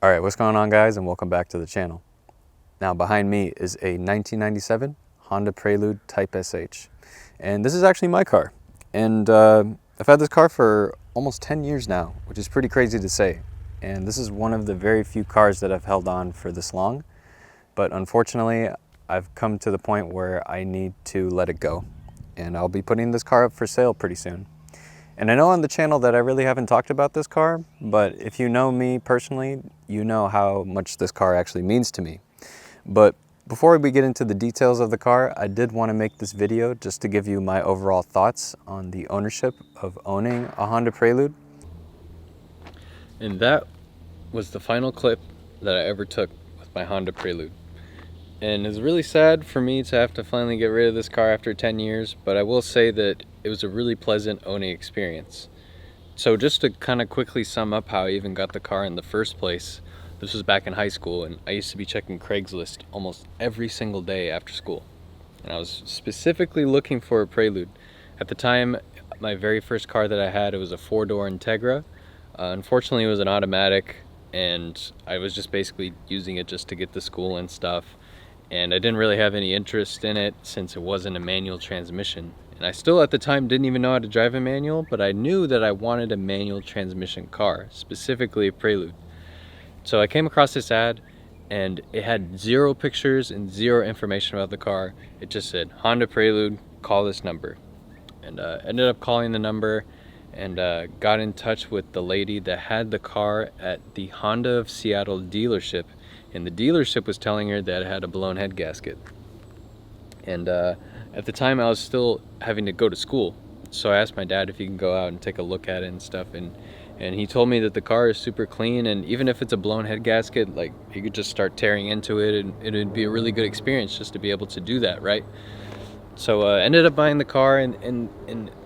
Alright, what's going on, guys, and welcome back to the channel. Now behind me is a 1997 Honda Prelude Type SH, and this is actually my car. And I've had this car for almost 10 years now, which is pretty crazy to say. And this is one of the very few cars that I've held on for this long, but unfortunately I've come to the point where I need to let it go, and I'll be putting this car up for sale pretty soon. And I know on the channel that I really haven't talked about this car, but if you know me personally, you know how much this car actually means to me. But before we get into the details of the car, I did want to make this video just to give you my overall thoughts on the ownership of owning a Honda Prelude. And that was the final clip that I ever took with my Honda Prelude. And it's really sad for me to have to finally get rid of this car after 10 years, but I will say that it was a really pleasant owning experience. So just to kind of quickly sum up how I even got the car in the first place, this was back in high school, and I used to be checking Craigslist almost every single day after school. And I was specifically looking for a Prelude. At the time, my very first car that I had, it was a 4-door Integra. Unfortunately, it was an automatic, and I was just basically using it just to get to school and stuff. And I didn't really have any interest in it since it wasn't a manual transmission. And I still at the time didn't even know how to drive a manual, but I knew that I wanted a manual transmission car, specifically a Prelude. So I came across this ad, and it had 0 pictures and 0 information about the car. It just said, Honda Prelude, call this number. And ended up calling the number and got in touch with the lady that had the car at the Honda of Seattle dealership. And the dealership was telling her that it had a blown head gasket. And at the time I was still having to go to school, so I asked my dad if he can go out and take a look at it and stuff, and he told me that the car is super clean, and even if it's a blown head gasket, like, you could just start tearing into it, and it would be a really good experience just to be able to do that, right? So I ended up buying the car, and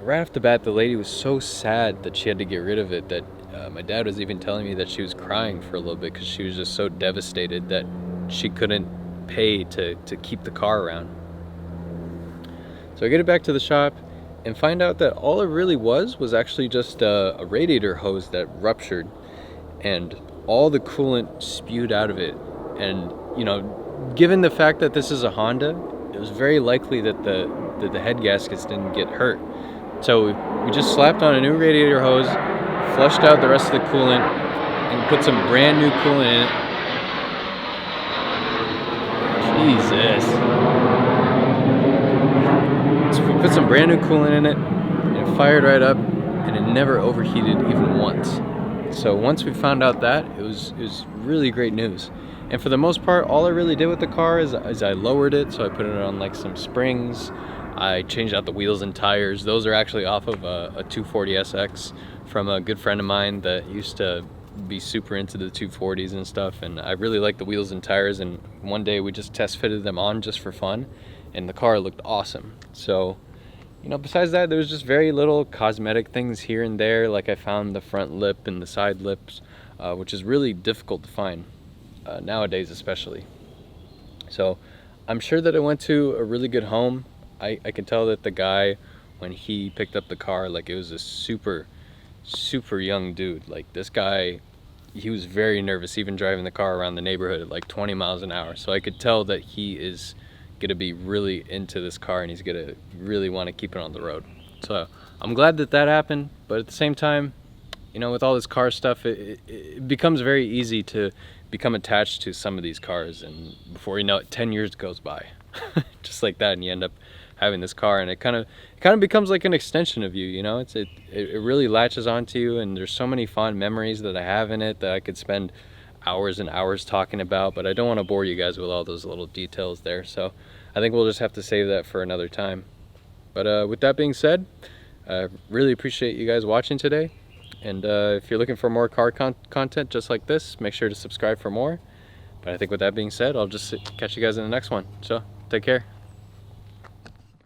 right off the bat, the lady was so sad that she had to get rid of it that my dad was even telling me that she was crying for a little bit because she was just so devastated that she couldn't pay to keep the car around. So I get it back to the shop and find out that all it really was actually just a radiator hose that ruptured, and all the coolant spewed out of it. And, you know, given the fact that this is a Honda, it was very likely that the head gaskets didn't get hurt. So we just slapped on a new radiator hose, flushed out the rest of the coolant, and put some brand new coolant in it. Jesus. So we put some brand new coolant in it, and it fired right up, and it never overheated even once. So once we found out that, it was really great news. And for the most part, all I really did with the car is I lowered it, so I put it on like some springs. I changed out the wheels and tires. Those are actually off of a 240SX from a good friend of mine that used to be super into the 240s and stuff, and I really like the wheels and tires, and one day we just test fitted them on just for fun, and the car looked awesome. So, you know, besides that, there was just very little cosmetic things here and there, like I found the front lip and the side lips, which is really difficult to find nowadays especially. So I'm sure that I went to a really good home. I can tell that the guy, when he picked up the car, like, it was a super young dude. Like, this guy, he was very nervous even driving the car around the neighborhood at like 20 miles an hour. So I could tell that he is gonna be really into this car, and he's gonna really want to keep it on the road. So I'm glad that that happened, but at the same time, you know, with all this car stuff, it becomes very easy to become attached to some of these cars, and before you know it, 10 years goes by just like that, and you end up having this car, and it kind of becomes like an extension of you, you know. It really latches onto you, and there's so many fond memories that I have in it that I could spend hours and hours talking about, but I don't want to bore you guys with all those little details there, so I think we'll just have to save that for another time. But with that being said, I really appreciate you guys watching today, and if you're looking for more car content just like this, make sure to subscribe for more. But I think with that being said, I'll just catch you guys in the next one, so take care.